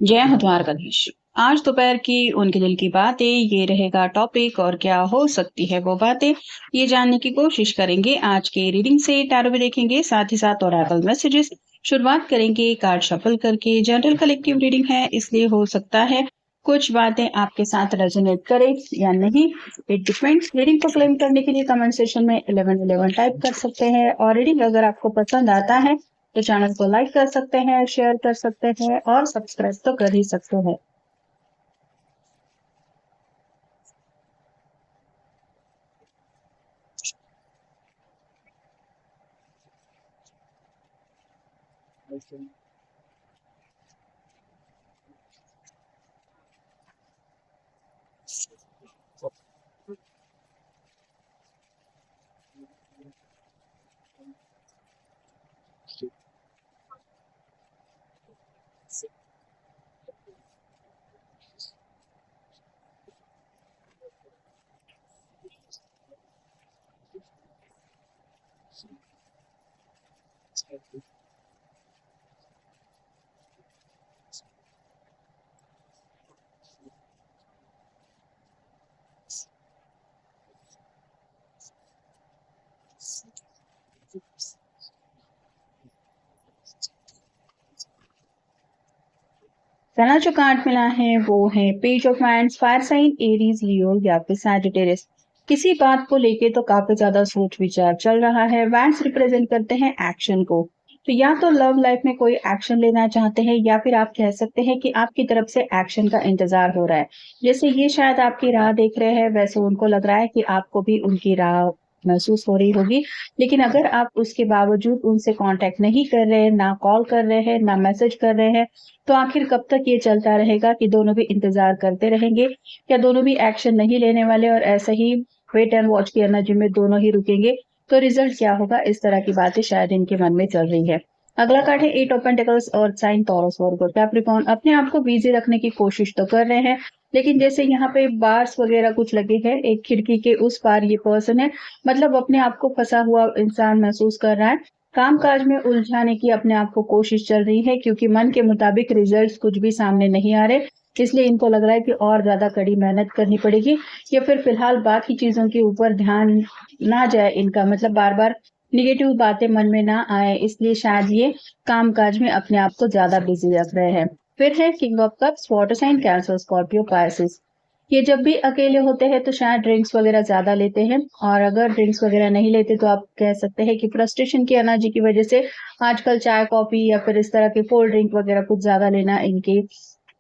जय हो द्वारकाधीश। आज दोपहर की उनके दिल की बातें ये रहेगा टॉपिक और क्या हो सकती है वो बातें ये जानने की कोशिश करेंगे। आज के रीडिंग से टैरो भी देखेंगे, साथ ही साथ ओरेकल मैसेजेस। शुरुआत करेंगे कार्ड शफल करके। जनरल कलेक्टिव रीडिंग है, इसलिए हो सकता है कुछ बातें आपके साथ रेजोनेट करें या नहीं, इट डिपेंड्स। रीडिंग को क्लेम करने के लिए कमेंट सेक्शन में 1111 टाइप कर सकते हैं और रीडिंग अगर आपको पसंद आता है तो चैनल को लाइक कर सकते हैं, शेयर कर सकते हैं और सब्सक्राइब तो कर ही सकते हैं। पहला जो कार्ड मिला है वो है page of wands. Fire sign Aries, Leo या फिर सैजिटेरियस। किसी बात को लेके तो काफी ज्यादा सोच विचार चल रहा है। वांड्स रिप्रेजेंट करते हैं एक्शन को, तो या तो लव लाइफ में कोई एक्शन लेना चाहते हैं या फिर आप कह सकते हैं कि आपकी तरफ से एक्शन का इंतजार हो रहा है। जैसे ये शायद आपकी राह देख रहे हैं, वैसे उनको लग रहा है कि आपको भी उनकी राह महसूस हो रही होगी। लेकिन अगर आप उसके बावजूद उनसे कांटेक्ट नहीं कर रहे हैं, ना कॉल कर रहे हैं, ना मैसेज कर रहे हैं, तो आखिर कब तक ये चलता रहेगा कि दोनों भी इंतजार करते रहेंगे? क्या दोनों भी एक्शन नहीं लेने वाले और ऐसे ही वेट एंड वॉच की एनर्जी में दोनों ही रुकेंगे? तो रिजल्ट क्या होगा, इस तरह की बातें शायद इनके मन में चल रही है। अगला कार्ड है एट ऑफ पेंटिकल्स और साइन टॉरस वर्गो कैप्रिकॉर्न। अपने आप को बिजी रखने की कोशिश तो कर रहे हैं, लेकिन जैसे यहाँ पे बार्स वगैरह कुछ लगे हैं, एक खिड़की के उस पार ये पर्सन है, मतलब अपने आप को फंसा हुआ इंसान महसूस कर रहा है। काम काज में उलझाने की अपने आप को कोशिश चल रही है, क्योंकि मन के मुताबिक रिजल्ट्स कुछ भी सामने नहीं आ रहे, इसलिए इनको लग रहा है कि और ज्यादा कड़ी मेहनत करनी पड़ेगी या फिर फिलहाल बाकी चीजों के ऊपर ध्यान ना जाए इनका, मतलब बार बार निगेटिव बातें मन में ना आए, इसलिए शायद ये काम काज में अपने आप को ज्यादा बिजी रख रहे हैं। फिर है king of cups, water sign Cancer, Scorpio, Pisces. ये जब भी अकेले होते हैं तो शायद ड्रिंक्स वगैरह ज्यादा लेते हैं, और अगर ड्रिंक्स वगैरह नहीं लेते तो आप कह सकते हैं कि फ्रस्ट्रेशन की एनर्जी की वजह से आजकल चाय कॉफी या फिर इस तरह के कोल्ड ड्रिंक वगैरह कुछ ज्यादा लेना इनके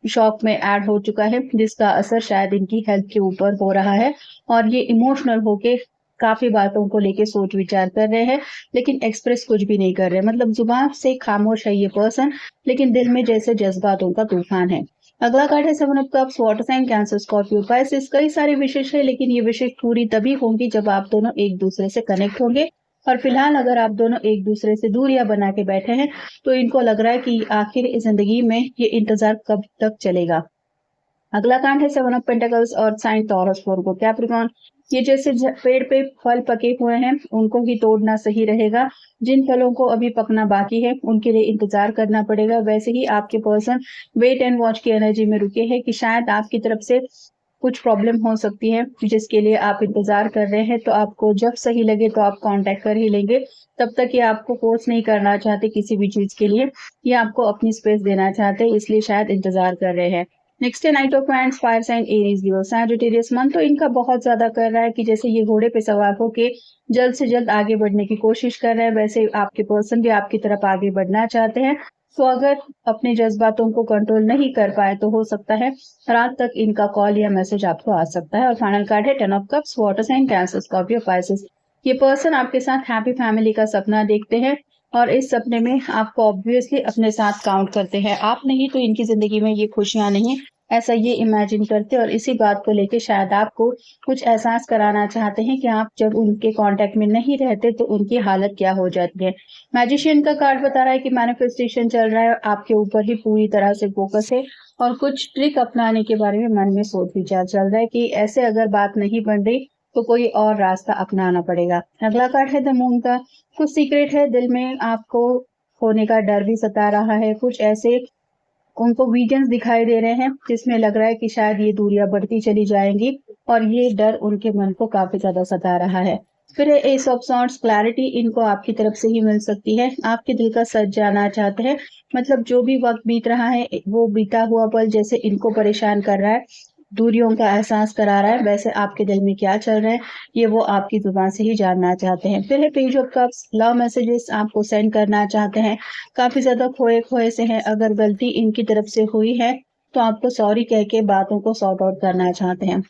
शौक में ऐड हो चुका है, जिसका असर शायद इनकी हेल्थ के ऊपर हो रहा है। और ये इमोशनल होके काफी बातों को लेके सोच विचार कर रहे हैं, लेकिन एक्सप्रेस कुछ भी नहीं कर रहे, मतलब जुबान से खामोश है ये पर्सन, लेकिन दिल में जैसे जज्बातों का तूफान है। अगला कार्ड है seven of cups, water sign Cancer, Scorpio, Pisces. कई सारे विशेष है, लेकिन ये विशेष पूरी तभी होंगी जब आप दोनों एक दूसरे से कनेक्ट होंगे। और फिलहाल अगर आप दोनों एक दूसरे से दूरियां बना के बैठे हैं तो इनको लग रहा है कि आखिर इस जिंदगी में ये इंतजार कब तक चलेगा। अगला कांड है सेवन ऑफ पेंटिकल्स और साइन टॉरस वर्गो कैप्रिकॉर्न। ये जैसे पेड़ पे फल पके हुए हैं उनको ही तोड़ना सही रहेगा, जिन फलों को अभी पकना बाकी है उनके लिए इंतजार करना पड़ेगा। वैसे ही आपके पर्सन वेट एंड वॉच की एनर्जी में रुके हैं कि शायद आपकी तरफ से कुछ प्रॉब्लम हो सकती है जिसके लिए आप इंतजार कर रहे हैं, तो आपको जब सही लगे तो आप कांटेक्ट कर ही लेंगे। तब तक ये आपको फोर्स नहीं करना चाहते किसी भी चीज के लिए, ये आपको अपनी स्पेस देना चाहते हैं, इसलिए शायद इंतजार कर रहे हैं। नेक्स्ट है knight of wands, fire sign Aries, Leo, Sagittarius. मन तो इनका बहुत ज्यादा कर रहा है कि जैसे ये घोड़े पे सवार होके जल्द से जल्द आगे बढ़ने की कोशिश कर रहे हैं, वैसे आपके पर्सन भी आपकी तरफ आगे बढ़ना चाहते हैं। तो अगर अपने जज्बातों को कंट्रोल नहीं कर पाए तो हो सकता है रात तक इनका कॉल या मैसेज आपको आ सकता है। और फाइनल कार्ड है ten of cups, water sign Cancer, Scorpio, Pisces. ये पर्सन आपके साथ हैप्पी फैमिली का सपना देखते हैं और इस सपने में आपको ऑब्वियसली अपने साथ काउंट करते हैं। आप नहीं तो इनकी जिंदगी में ये खुशियां नहीं, ऐसा ये इमेजिन करते और इसी बात को लेके शायद आपको कुछ एहसास कराना चाहते हैं कि आप जब उनके कांटेक्ट में नहीं रहते तो उनकी हालत क्या हो जाती है। मैजिशियन का कार्ड बता रहा है कि मैनिफेस्टेशन चल रहा है, आपके ऊपर ही पूरी तरह से फोकस है और कुछ ट्रिक अपनाने के बारे में मन में सोच विचार चल रहा है कि ऐसे अगर बात नहीं बन रही तो कोई और रास्ता अपनाना पड़ेगा। अगला कार्ड है द मून का। कुछ सीक्रेट है दिल में, आपको खोने का डर भी सता रहा है, कुछ ऐसे उनको विजन्स दिखाई दे रहे हैं जिसमें लग रहा है कि शायद ये दूरियां बढ़ती चली जाएंगी और ये डर उनके मन को काफी ज्यादा सता रहा है। फिर एस ऑफ सॉर्ड्स, क्लैरिटी इनको आपकी तरफ से ही मिल सकती है। आपके दिल का सच जानना चाहते हैं, मतलब जो भी वक्त बीत रहा है वो बीता हुआ पल जैसे इनको परेशान कर रहा है, दूरियों का एहसास करा रहा है, वैसे आपके दिल में क्या चल रहा है ये वो आपकी जुबान से ही जानना चाहते हैं। फिर है page of cups, love messages आपको सेंड करना चाहते हैं, काफी ज्यादा खोए खोए से हैं। अगर गलती इनकी तरफ से हुई है तो आपको सॉरी कह के बातों को सॉर्ट आउट करना चाहते हैं।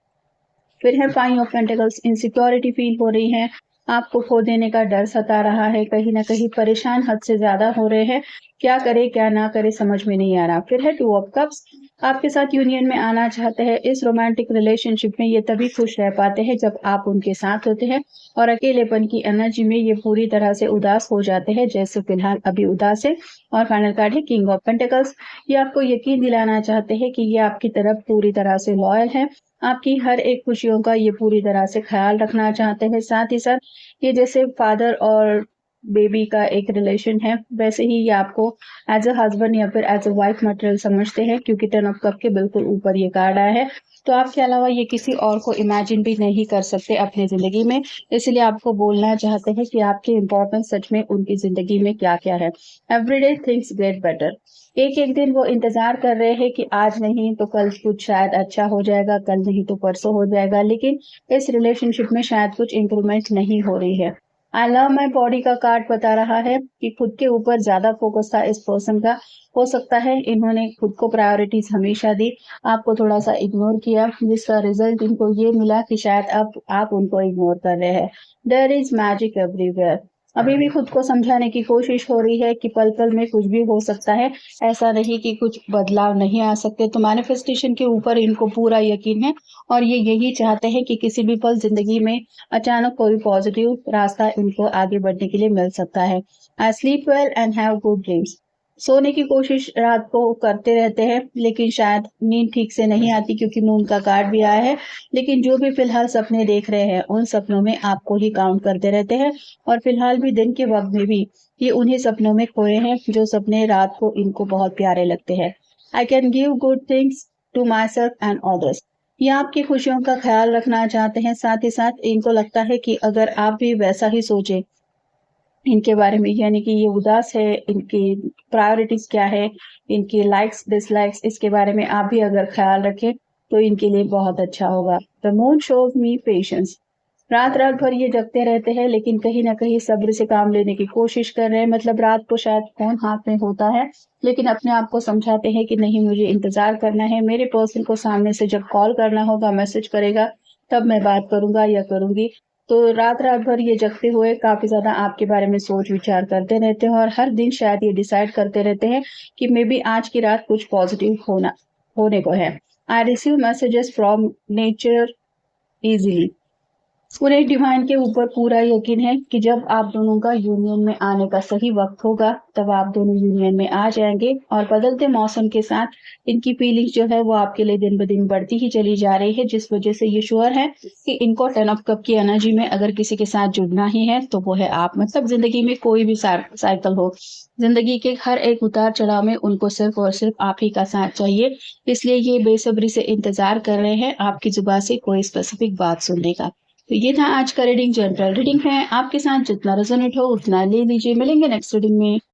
फिर है five of pentacles, insecurity feel हो रही है, आपको खो देने का डर सता रहा है, कहीं ना कहीं परेशान हद से ज्यादा हो रहे हैं, क्या करे क्या ना करे समझ में नहीं आ रहा। फिर है टू ऑफ कप्स, आपके साथ यूनियन में आना चाहते हैं। इस रोमांटिक रिलेशनशिप में ये तभी खुश रह पाते हैं जब आप उनके साथ होते हैं और अकेलेपन की एनर्जी में ये पूरी तरह से उदास हो जाते हैं जैसे फिलहाल अभी उदास है। और फाइनल कार्ड है किंग ऑफ पेंटिकल्स, ये आपको यकीन दिलाना चाहते हैं कि ये आपकी तरफ पूरी तरह से लॉयल है, आपकी हर एक खुशियों का ये पूरी तरह से ख्याल रखना चाहते हैं। साथ ही साथ ये जैसे फादर और बेबी का एक रिलेशन है वैसे ही ये आपको एज अ हस्बैंड या फिर एज अ वाइफ मटेरियल समझते हैं, क्योंकि 10 ऑफ कप के बिल्कुल ऊपर ये कार्ड आया है। तो आपके अलावा ये किसी और को इमेजिन भी नहीं कर सकते अपनी जिंदगी में, इसलिए आपको बोलना चाहते हैं कि आपकी इंपॉर्टेंस सच में उनकी जिंदगी में क्या क्या है। एवरीडे थिंग्स गेट बेटर, एक एक दिन वो इंतजार कर रहे हैं कि आज नहीं तो कल कुछ शायद अच्छा हो जाएगा, कल नहीं तो परसों हो जाएगा, लेकिन इस रिलेशनशिप में शायद कुछ इंप्रूवमेंट नहीं हो रही है। आई लव माई बॉडी का कार्ड बता रहा है कि खुद के ऊपर ज्यादा फोकस था इस पर्सन का, हो सकता है इन्होंने खुद को प्रायोरिटीज हमेशा दी, आपको थोड़ा सा इग्नोर किया, जिसका रिजल्ट इनको ये मिला कि शायद अब आप उनको इग्नोर कर रहे हैं। देयर इज मैजिक एवरीवेयर, अभी भी खुद को समझाने की कोशिश हो रही है कि पल पल में कुछ भी हो सकता है, ऐसा नहीं कि कुछ बदलाव नहीं आ सकते। तो मैनिफेस्टेशन के ऊपर इनको पूरा यकीन है और ये यही चाहते हैं कि किसी भी पल जिंदगी में अचानक कोई पॉजिटिव रास्ता इनको आगे बढ़ने के लिए मिल सकता है। I sleep well and have good dreams, सोने की कोशिश रात को करते रहते हैं लेकिन शायद नींद ठीक से नहीं आती क्योंकि मून का कार्ड भी आया है, लेकिन जो भी फिलहाल सपने देख रहे हैं उन सपनों में आपको ही काउंट करते रहते हैं और फिलहाल भी दिन के वक्त में भी ये उन्हीं सपनों में खोए हैं जो सपने रात को इनको बहुत प्यारे लगते हैं। I can give good things to myself and others, ये आपकी खुशियों का ख्याल रखना चाहते हैं, साथ ही साथ इनको लगता है कि अगर आप भी वैसा ही सोचे इनके बारे में, यानी कि ये उदास है, इनकी प्रायोरिटीज क्या है, इनकी लाइक्स डिसलाइक्स, इसके बारे में आप भी अगर ख्याल रखें तो इनके लिए बहुत अच्छा होगा। The moon shows me patience, रात रात भर ये जगते रहते हैं लेकिन कहीं ना कहीं सब्र से काम लेने की कोशिश कर रहे हैं, मतलब रात को शायद फोन हाथ में होता है लेकिन अपने आप को समझाते हैं कि नहीं मुझे इंतजार करना है, मेरे पर्सन को सामने से जब कॉल करना होगा मैसेज करेगा तब मैं बात करूंगा या करूंगी। तो रात रात भर ये जगते हुए काफी ज्यादा आपके बारे में सोच विचार करते रहते हैं और हर दिन शायद ये डिसाइड करते रहते हैं कि मे बी आज की रात कुछ पॉजिटिव होने को है। I receive messages from nature easily, उन्हें डिवाइन के ऊपर पूरा यकीन है कि जब आप दोनों का यूनियन में आने का सही वक्त होगा तब आप दोनों यूनियन में आ जाएंगे। और बदलते मौसम के साथ इनकी फीलिंग्स जो है वो आपके लिए दिन ब दिन बढ़ती ही चली जा रही है, जिस वजह से ये श्योर है कि इनको 10 ऑफ कप की एनर्जी में अगर किसी के साथ जुड़ना ही है तो वो है आप। मतलब जिंदगी में कोई भी साइकिल हो, जिंदगी के हर एक उतार चढ़ाव में उनको सिर्फ और सिर्फ आप ही का साथ चाहिए, इसलिए ये बेसब्री से इंतजार कर रहे हैं आपकी जुबान से कोई स्पेसिफिक बात सुनने का। तो ये था आज का रीडिंग, जनरल रीडिंग है, आपके साथ जितना रेजोनेट हो उतना ले लीजिए। मिलेंगे नेक्स्ट रीडिंग में।